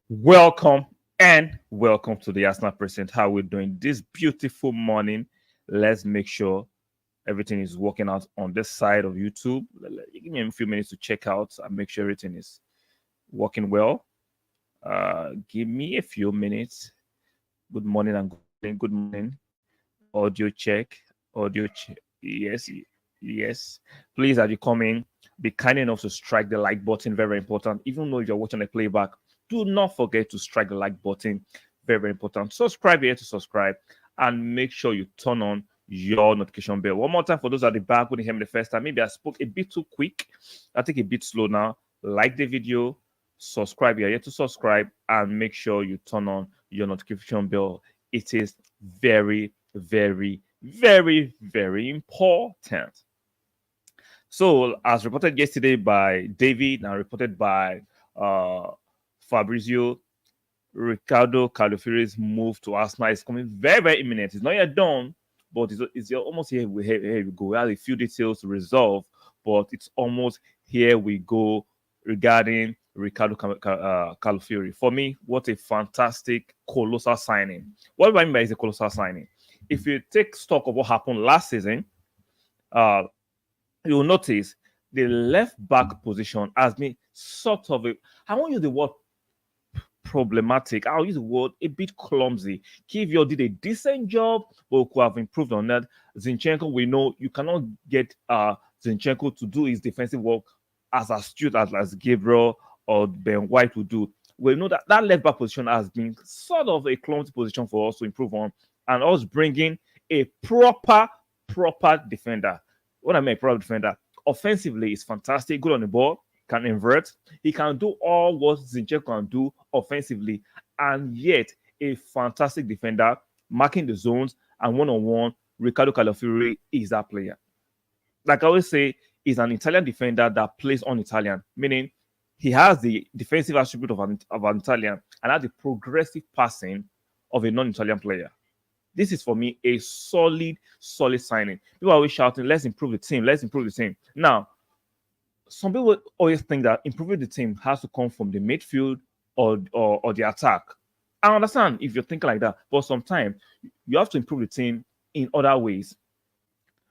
Welcome and welcome to the Arsenal Present. How we're doing this beautiful morning. Let's make sure everything is working out on this side of YouTube. Give me a few minutes to check out and make sure everything is working well. Give me a few minutes. Good morning and good morning. Good morning. Audio check. Audio check. Yes, yes. Please, as you come in, be kind enough to strike the like button. Very important. Even though you're watching a playback, do not forget to strike the like button. Very important. Subscribe here to subscribe and make sure you turn on your notification bell. One more time for those at the back who didn't hear me the first time. Maybe I spoke a bit too quick. I think a bit slow now. Like the video, subscribe here to subscribe, and make sure you turn on your notification bell. It is very, very, very, very important. So, as reported yesterday by David and reported by Fabrizio, Riccardo Calafiori's move to Arsenal is coming very, very imminent. It's not yet done, but it's almost here. Here we go. We have a few details to resolve, but it's almost here we go regarding Riccardo Calafiori. For me, what a fantastic, colossal signing. What do I mean by is a colossal signing? If you take stock of what happened last season, you'll notice the left back position has been sort of I won't use the word problematic. I'll use the word a bit clumsy. Kivior did a decent job, but could have improved on that. Zinchenko, we know you cannot get Zinchenko to do his defensive work as astute as Gabriel or Ben White would do. We know that left back position has been sort of a clumsy position for us to improve on, and us bringing a proper defender. What I mean, proper defender. Offensively, is fantastic, good on the ball, can invert. He can do all what Zinchenko can do offensively, and yet a fantastic defender, marking the zones and one-on-one. Riccardo Calafiori is that player. Like I always say, he's an Italian defender that plays on Italian, meaning he has the defensive attribute of an Italian and has the progressive passing of a non-Italian player. This is for me a solid signing. People are always shouting, let's improve the team, let's improve the team. Now, some people always think that improving the team has to come from the midfield or the attack. I understand if you're thinking like that, but sometimes you have to improve the team in other ways.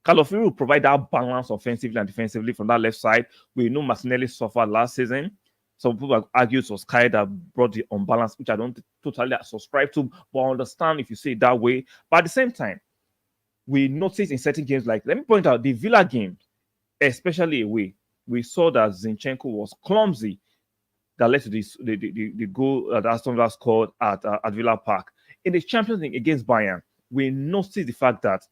Calafiori will provide that balance offensively and defensively from that left side. We know Martinelli suffered last season. Some people argue it was Kai that brought the unbalance, which I don't totally subscribe to, but I understand if you say it that way. But at the same time, we notice in certain games, like, let me point out the Villa game, especially away, we saw that Zinchenko was clumsy. That led to the goal that Aston Villa scored at Villa Park. In the Champions League against Bayern, we noticed the fact that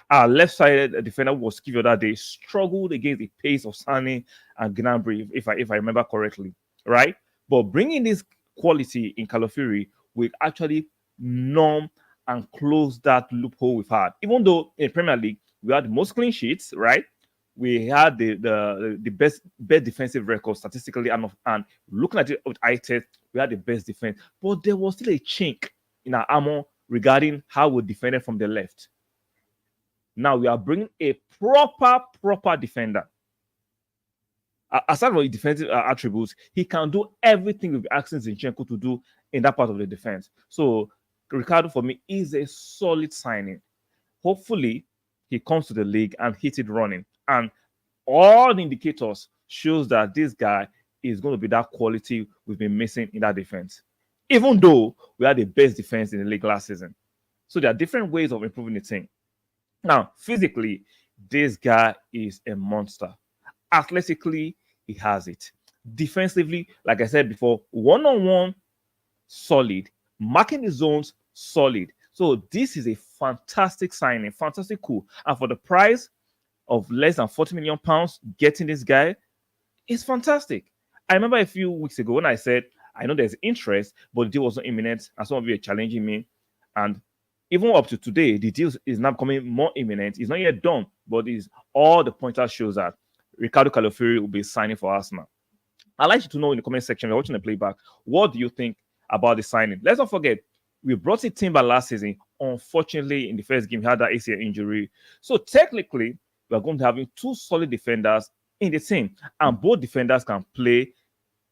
our left-sided defender was Kivior that day struggled against the pace of Sane and Gnabry, if I remember correctly, right? But bringing this quality in Calafiori will actually numb and close that loophole we've had. Even though in Premier League we had the most clean sheets, right? We had the best defensive record statistically, and looking at it with eye test, we had the best defense. But there was still a chink in our armor regarding how we defended from the left. Now we are bringing a proper defender. Aside from his defensive attributes, he can do everything we've asking Zinchenko to do in that part of the defense. So Riccardo, for me, is a solid signing. Hopefully, he comes to the league and hits it running. And all the indicators shows that this guy is going to be that quality we've been missing in that defense. Even though we had the best defense in the league last season. So there are different ways of improving the team. Now, physically, this guy is a monster. Athletically, he has it. Defensively, like I said before, one-on-one, solid. Marking the zones, solid. So this is a fantastic signing, fantastic coup. And for the price of less than £40 million, getting this guy is fantastic. I remember a few weeks ago when I said, I know there's interest, but the deal wasn't imminent, and some of you are challenging me. And even up to today, the deal is now becoming more imminent. It's not yet done, but all the pointers shows that Riccardo Calafiori will be signing for Arsenal. I'd like you to know in the comment section, if you're watching the playback, what do you think about the signing? Let's not forget, we brought in Timber last season. Unfortunately, in the first game, he had that ACL injury. So technically, we're going to have two solid defenders in the team, and both defenders can play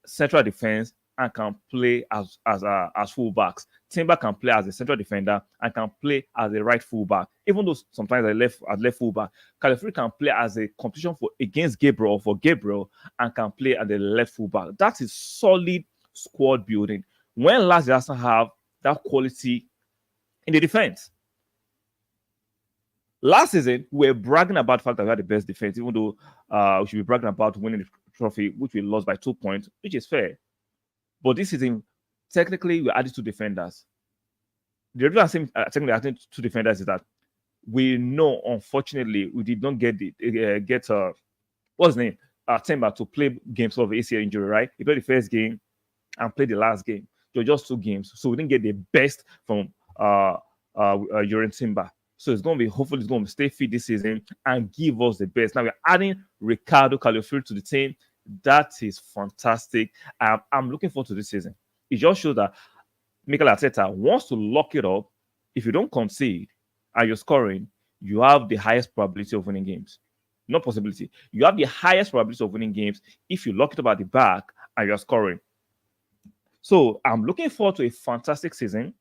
central defense and can play as fullbacks. Timber can play as a central defender and can play as a right fullback. Even though sometimes I left fullback, Calafiori can play as a competition for against Gabriel or for Gabriel and can play at the left fullback. That is solid squad building. When last did Arsenal have that quality in the defense? Last season, we were bragging about the fact that we had the best defense, even though we should be bragging about winning the trophy, which we lost by 2 points, which is fair. But this season, technically, we added 2 defenders. The reason I'm saying technically adding 2 defenders is that we know, unfortunately, we did not get what's his name, Timber to play games of ACL injury, right? He played the first game and played the last game. So just 2 games, so we didn't get the best from Yorin Timber. So it's going to be, hopefully, it's going to stay fit this season and give us the best. Now we're adding Riccardo Calafiori to the team. That is fantastic. I'm looking forward to this season. It just shows that Mikel Arteta wants to lock it up. If you don't concede and you're scoring, you have the highest probability of winning games. Not possibility. You have the highest probability of winning games if you lock it up at the back and you're scoring. So I'm looking forward to a fantastic season.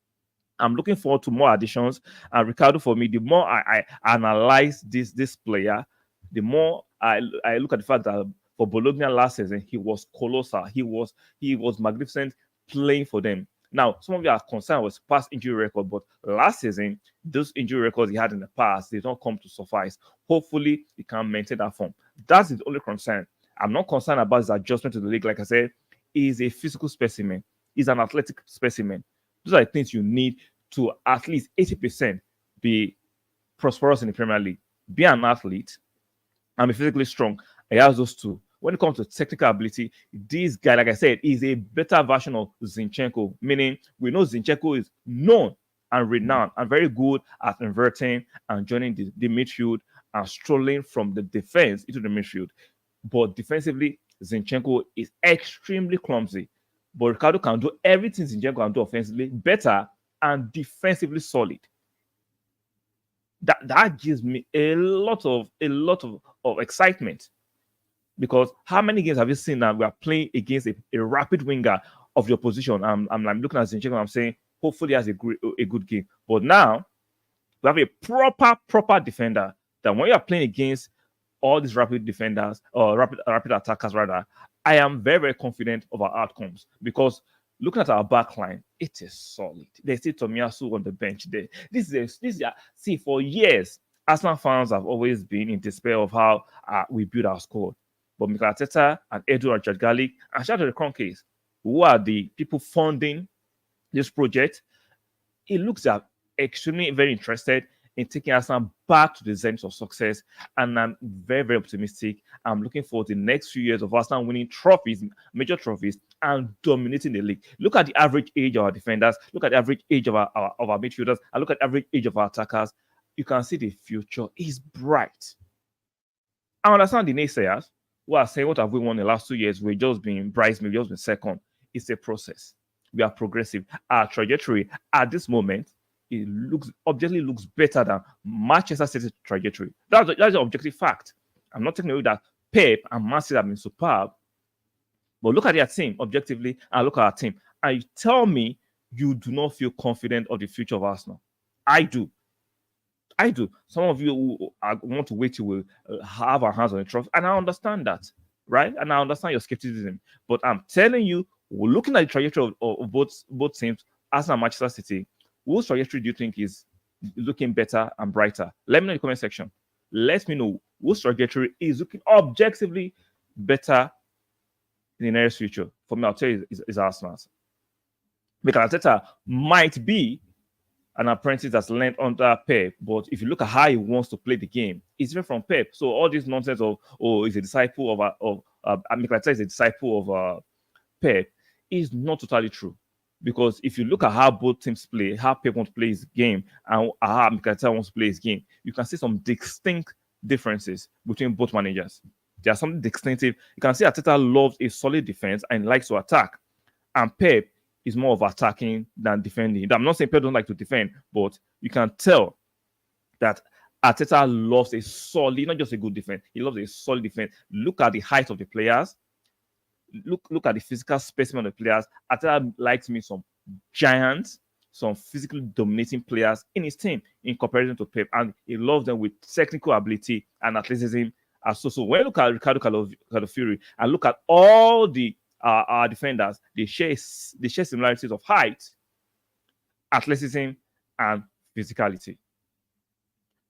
I'm looking forward to more additions. And Riccardo, for me, the more I analyze this player, the more I look at the fact that for Bologna last season, he was colossal. He was magnificent playing for them. Now, some of you are concerned with past injury record, but last season, those injury records he had in the past, they don't come to suffice. Hopefully, he can maintain that form. That's the only concern. I'm not concerned about his adjustment to the league. Like I said, he's a physical specimen. He's an athletic specimen. Those are the things you need to at least 80% be prosperous in the Premier League. Be an athlete and be physically strong. He has those 2. When it comes to technical ability, this guy, like I said, is a better version of Zinchenko, meaning we know Zinchenko is known and renowned and very good at inverting and joining the midfield and strolling from the defense into the midfield. But defensively, Zinchenko is extremely clumsy. But Riccardo can do everything Zinchenko can do offensively better and defensively solid. That gives me a lot of excitement, because how many games have you seen that we are playing against a rapid winger of your position? I'm looking at Zinchenko, I'm saying hopefully he has a good game. But now we have a proper defender that when you are playing against all these rapid defenders or rapid attackers rather, I am very, very confident of our outcomes, because looking at our back line, it is solid. There's still Tomiyasu on the bench there. See, for years, Arsenal fans have always been in despair of how we build our squad. But Mikel Arteta and Edu Rajagalik and shout out to the Cronkies, who are the people funding this project, it looks extremely very interested in taking Arsenal back to the zenith of success. And I'm very, very optimistic. I'm looking forward to the next few years of Arsenal winning trophies, major trophies, and dominating the league. Look at the average age of our defenders. Look at the average age of our midfielders. And look at the average age of our attackers. You can see the future is bright. I understand the naysayers who are saying, what have we won in the last 2 years? We've just been bridesmaid, we've just been second. It's a process. We are progressive. Our trajectory at this moment, it objectively looks better than Manchester City's trajectory. That's an objective fact. I'm not taking away that Pep and Man City have been superb, but look at their team objectively and look at our team. And you tell me you do not feel confident of the future of Arsenal. I do. Some of you who want to wait till we have our hands on the trophy, and I understand that, right? And I understand your skepticism. But I'm telling you, we're looking at the trajectory of both teams, Arsenal and Manchester City. Whose trajectory do you think is looking better and brighter? Let me know in the comment section. Let me know whose trajectory is looking objectively better in the nearest future. For me, I'll tell you, is Arsenal's. Because Arteta might be an apprentice that's learned under Pep, but if you look at how he wants to play the game, it's different from Pep. So all this nonsense of he's a disciple of Mikel Arteta is a disciple of Pep is not totally true. Because if you look at how both teams play, how Pep wants to play his game, and how Mikel Arteta wants to play his game, you can see some distinct differences between both managers. There's something distinctive. You can see Arteta loves a solid defense and likes to attack. And Pep is more of attacking than defending. I'm not saying Pep don't like to defend, but you can tell that Arteta loves a solid, not just a good defense. He loves a solid defense. Look at the height of the players. look at the physical specimen of the players. Arteta likes me some giants, some physically dominating players in his team in comparison to Pep, and he loves them with technical ability and athleticism. So when you look at Riccardo Calafiori and look at all the our defenders, they share similarities of height, athleticism, and physicality.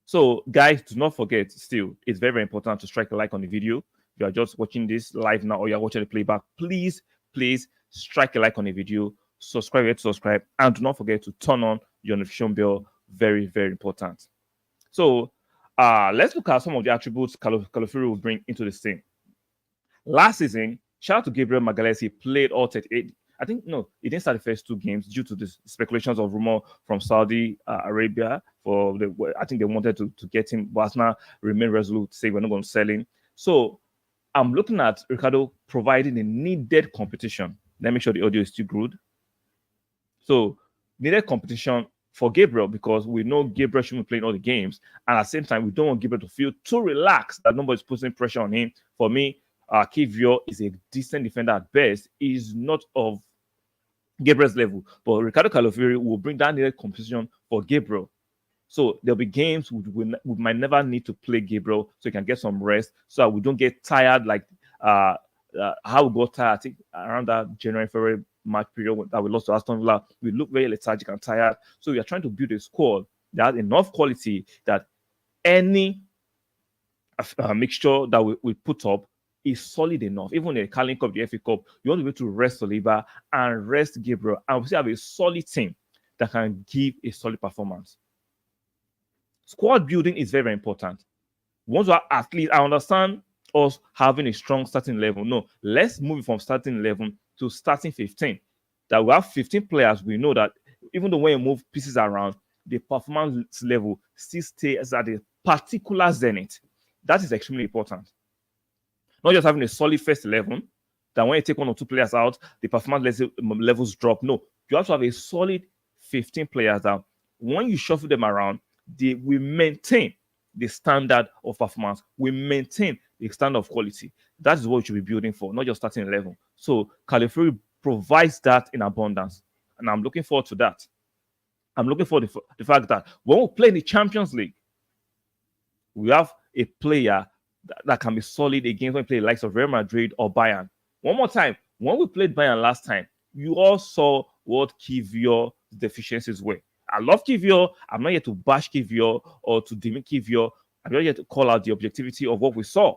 So, guys, do not forget, still, it's very, very important to strike a like on the video. If you are just watching this live now or you're watching the playback, please strike a like on the video, subscribe, and do not forget to turn on your notification bell. Very, very important. So, let's look at some of the attributes Calafiori will bring into this team. Last season, shout out to Gabriel Magalhaes, he played all 38. I think, no, he didn't start the first 2 games due to the speculations of rumor from Saudi Arabia. I think they wanted to get him, but Arsenal remain resolute to say we're not going to sell him. So I'm looking at Riccardo providing the needed competition. Let me make sure the audio is still good. So needed competition for Gabriel, because we know Gabriel shouldn't be playing all the games. And at the same time, we don't want Gabriel to feel too relaxed that nobody's putting pressure on him. For me, Kiwior is a decent defender at best. He's not of Gabriel's level, but Riccardo Calafiori will bring that needed competition for Gabriel. So there'll be games we might never need to play Gabriel, so he can get some rest, so that we don't get tired like how we got tired. I think around that January-February match period that we lost to Aston Villa, we look very lethargic and tired. So we are trying to build a squad that has enough quality that any mixture that we put up is solid enough. Even in the Carling Cup, the FA Cup, you want to be able to rest Saliba and rest Gabriel, and we still have a solid team that can give a solid performance. Squad building is very, very important. Once you are athletes, I understand us having a strong starting level. No, let's move from starting 11 to starting 15. That we have 15 players. We know that even though when you move pieces around, the performance level still stays at a particular zenith. That is extremely important. Not just having a solid first 11, that when you take 1 or 2 players out, the performance levels drop. No, you have to have a solid 15 players that when you shuffle them around, they will maintain the standard of performance. We maintain the standard of quality. That is what we should be building for, not just starting 11. So Calafiori provides that in abundance, and I'm looking forward to that. I'm looking for the fact that when we play in the Champions League, we have a player that can be solid against when we play the likes of Real Madrid or Bayern. One more time, when we played Bayern last time, you all saw what Kiwior's deficiencies were. I love Kiwior. I'm not here to bash Kiwior or to demean Kiwior. I'm not here to call out the objectivity of what we saw.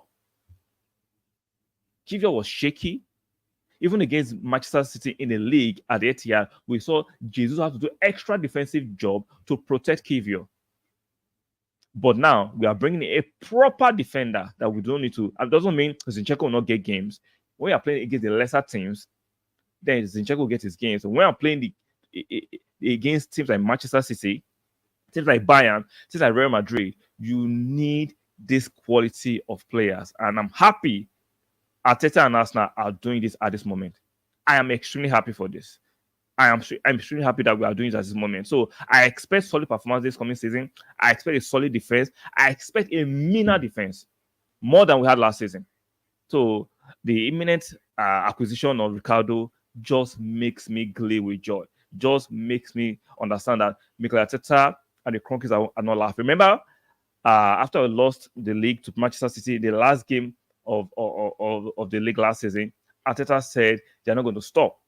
Kiwior was shaky. Even against Manchester City in the league at the Etihad, we saw Jesus have to do extra defensive job to protect Kiwior. But now we are bringing a proper defender that we don't need to. It doesn't mean Zinchenko will not get games. When you are playing against the lesser teams, then Zinchenko will get his games. And when I'm playing against teams like Manchester City, teams like Bayern, teams like Real Madrid, you need this quality of players. And I'm happy Arteta and Arsenal are doing this at this moment. I am extremely happy for this. I'm extremely happy that we are doing it at this moment. So I expect solid performance this coming season. I expect a solid defense. I expect a meaner defense, more than we had last season. So the imminent acquisition of Riccardo just makes me glee with joy. Just makes me understand that Mikel Arteta and the Cronkies are not laughing. Remember, after we lost the league to Manchester City, the last game of the league last season, Arteta said they're not going to stop.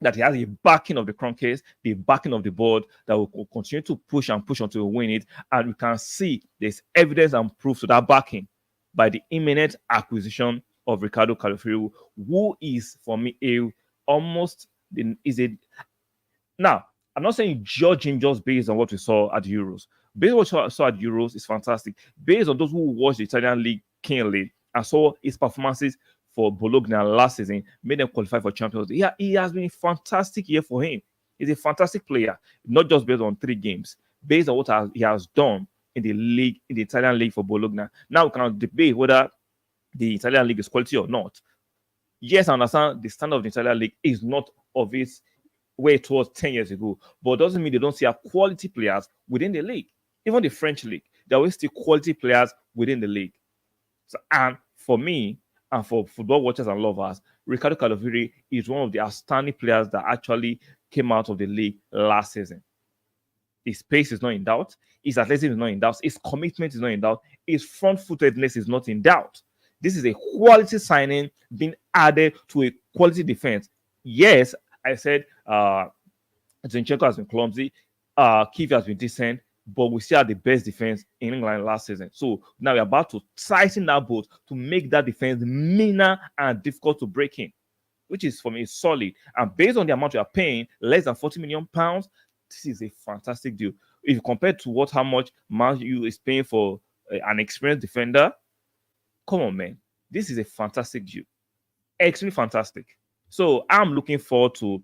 That he has the backing of the Cronkies, the backing of the board, that will continue to push and push until we win it. And we can see there's evidence and proof to that backing by the imminent acquisition of Riccardo Calafiori, who is, for me, Now, I'm not saying judge him just based on what we saw at the Euros. Based on what we saw at the Euros is fantastic. Based on those who watched the Italian league keenly and saw his performances for Bologna last season, made them qualify for Champions League. Yeah, he has been a fantastic year for him. He's a fantastic player, not just based on 3 games, based on what he has done in the league, in the Italian league for Bologna. Now we can debate whether the Italian league is quality or not. Yes, I understand the standard of the Italian league is not of its way it was 10 years ago, but it doesn't mean they don't see quality players within the league. Even the French league, there are still quality players within the league. So, and for me, And for football watchers and lovers, Riccardo Calafiori is one of the outstanding players that actually came out of the league last season. His pace is not in doubt. His athleticism is not in doubt. His commitment is not in doubt. His front-footedness is not in doubt. This is a quality signing being added to a quality defense. Yes, I said Zinchenko has been clumsy. Kiev has been decent, but we still have the best defense in England last season. So now we're about to tighten that boat to make that defense meaner and difficult to break in, which is for me solid. And based on the amount you are paying, less than £40 million, this is a fantastic deal. If you compare to how much Man U is paying for an experienced defender, come on, man. This is a fantastic deal. Extremely fantastic. So I'm looking forward to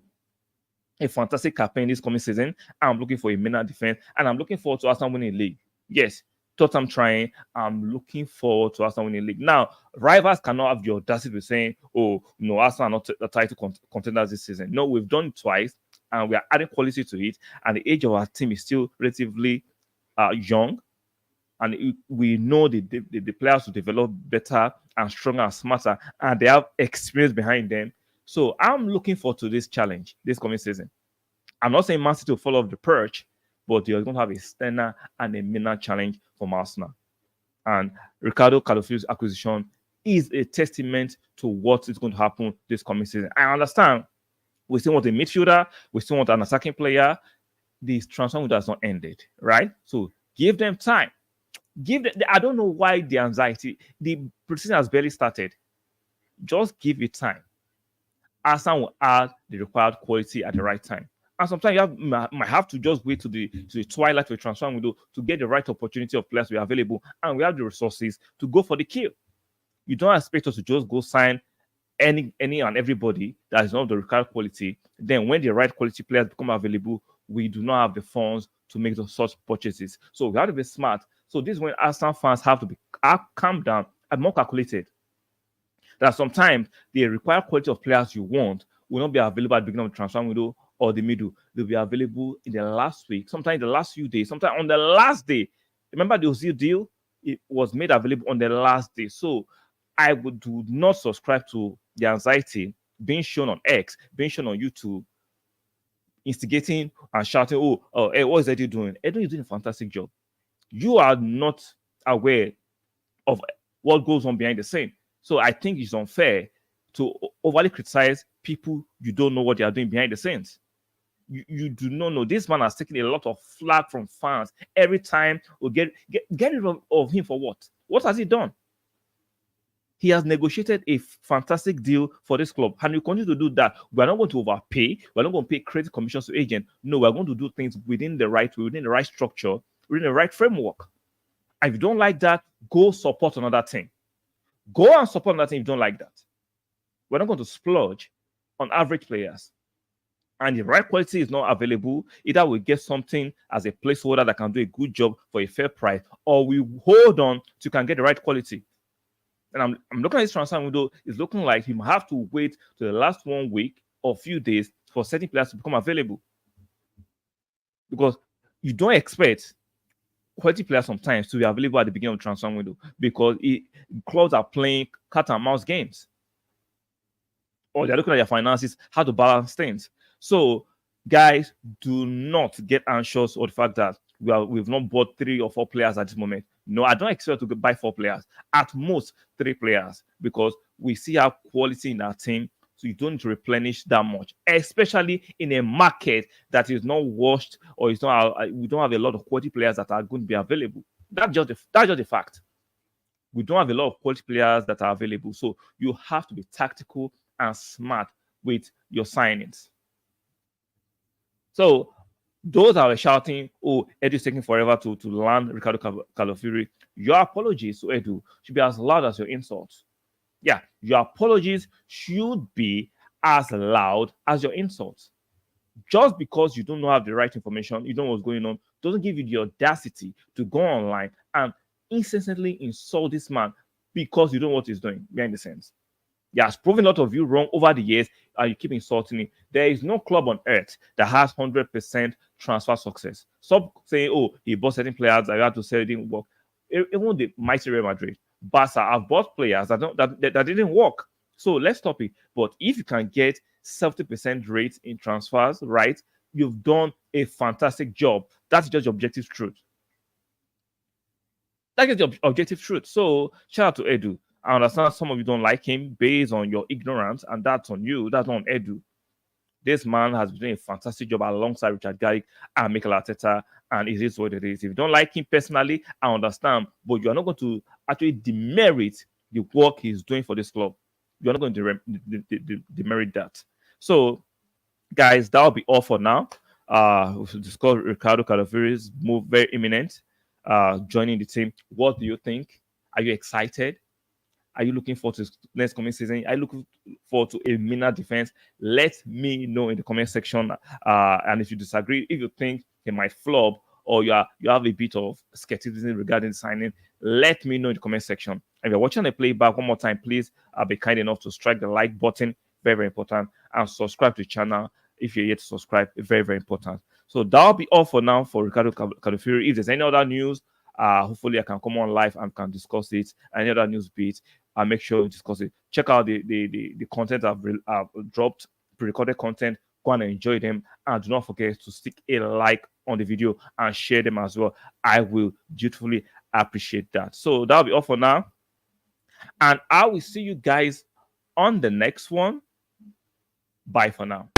a fantastic campaign this coming season. I'm looking for a meaner defense, and I'm looking forward to Arsenal winning the league. Yes, Tottenham trying. I'm looking forward to Arsenal winning the league. Now, rivals cannot have the audacity of saying, "Oh, no, Arsenal are not the title contenders this season." No, we've done it twice, and we are adding quality to it. And the age of our team is still relatively young, and we know the players to develop better and stronger and smarter, and they have experience behind them. So I'm looking forward to this challenge this coming season. I'm not saying Man City will fall off the perch, but they're going to have a sterner and a meaner challenge from Arsenal. And Riccardo Calafiori's acquisition is a testament to what is going to happen this coming season. I understand we still want a midfielder, we still want an attacking player. This transfer window has not ended, right? So give them time. I don't know why the anxiety. The preseason has barely started. Just give it time. Arsenal will add the required quality at the right time. And sometimes you might have to just wait to the twilight of a transfer window to get the right opportunity of players we are available, and we have the resources to go for the kill. You don't expect us to just go sign any and everybody that is not of the required quality. Then when the right quality players become available, we do not have the funds to make those such purchases. So we have to be smart. So this is when Arsenal fans have to be calm down and more calculated. That sometimes the required quality of players you want will not be available at the beginning of the transfer window or the middle. They'll be available in the last week, sometimes the last few days, sometimes on the last day. Remember the Ozil deal? It was made available on the last day. So I do not subscribe to the anxiety being shown on X, being shown on YouTube, instigating and shouting, hey, what is Eddie doing? Eddie is doing a fantastic job. You are not aware of what goes on behind the scene. So I think it's unfair to overly criticize people you don't know what they are doing behind the scenes. You do not know. This man has taken a lot of flack from fans every time. We'll get rid of him for what? What has he done? He has negotiated a fantastic deal for this club, and we continue to do that. We are not going to overpay. We're not going to pay credit commissions to agents. No, we're going to do things within the right structure, within the right framework. And if you don't like that, go support another team. Go and support another team if you don't like that. We're not going to splurge on average players. And the right quality is not available. Either we get something as a placeholder that can do a good job for a fair price, or we hold on to can get the right quality. And I'm looking at this transfer window. It's looking like you might have to wait to the last 1 week or few days for certain players to become available. Because you don't expect quality players sometimes to be available at the beginning of the transfer window, because clubs are playing cat and mouse games, or they're looking at their finances, how to balance things. So, guys, do not get anxious or the fact that we've not bought 3 or 4 players at this moment. No, I don't expect to buy 4 players. At most 3 players, because we see our quality in our team. So you don't need to replenish that much, especially in a market that is not washed, or we don't have a lot of quality players that are going to be available. That's just a fact. We don't have a lot of quality players that are available. So you have to be tactical and smart with your signings. So those are shouting, "Oh, Edu's taking forever to land Riccardo Calafiori." Your apologies to Edu should be as loud as your insults. Yeah, your apologies should be as loud as your insults. Just because you don't have the right information, you don't know what's going on, doesn't give you the audacity to go online and incessantly insult this man because you don't know what he's doing behind the scenes. He has proven a lot of you wrong over the years, and you keep insulting him. There is no club on earth that has 100% transfer success. Stop saying, "Oh, he bought certain players, I had to sell, it didn't work." Even the mighty Real Madrid, Barca have bought players that didn't work. So let's stop it. But if you can get 70% rate in transfers, right, you've done a fantastic job. That's just the objective truth. That is the objective truth. So shout out to Edu. I understand some of you don't like him based on your ignorance, and that's on you. That's not on Edu. This man has been doing a fantastic job alongside Richard Garrick and Mikel Arteta, and it is what it is. If you don't like him personally, I understand, but you are not going to actually demerit the work he's doing for this club. You are not going to demerit that. So, guys, that'll be all for now. We've discussed Riccardo Calafiori's move, very imminent, joining the team. What do you think? Are you excited? Are you looking forward to next coming season? Are you looking forward to a Mina defense? Let me know in the comment section. And if you disagree, if you think he might flop or you have a bit of skepticism regarding signing, let me know in the comment section. If you're watching the playback one more time, please be kind enough to strike the like button. Very, very important. And subscribe to the channel if you're yet to subscribe. Very, very important. So that'll be all for now for Riccardo Calafiori. If there's any other news, hopefully I can come on live and can discuss it. Any other news beats, I'll make sure we discuss it. Check out the content I've dropped, pre-recorded content. Go and enjoy them. And do not forget to stick a like on the video and share them as well. I will dutifully appreciate that. So that'll be all for now. And I will see you guys on the next one. Bye for now.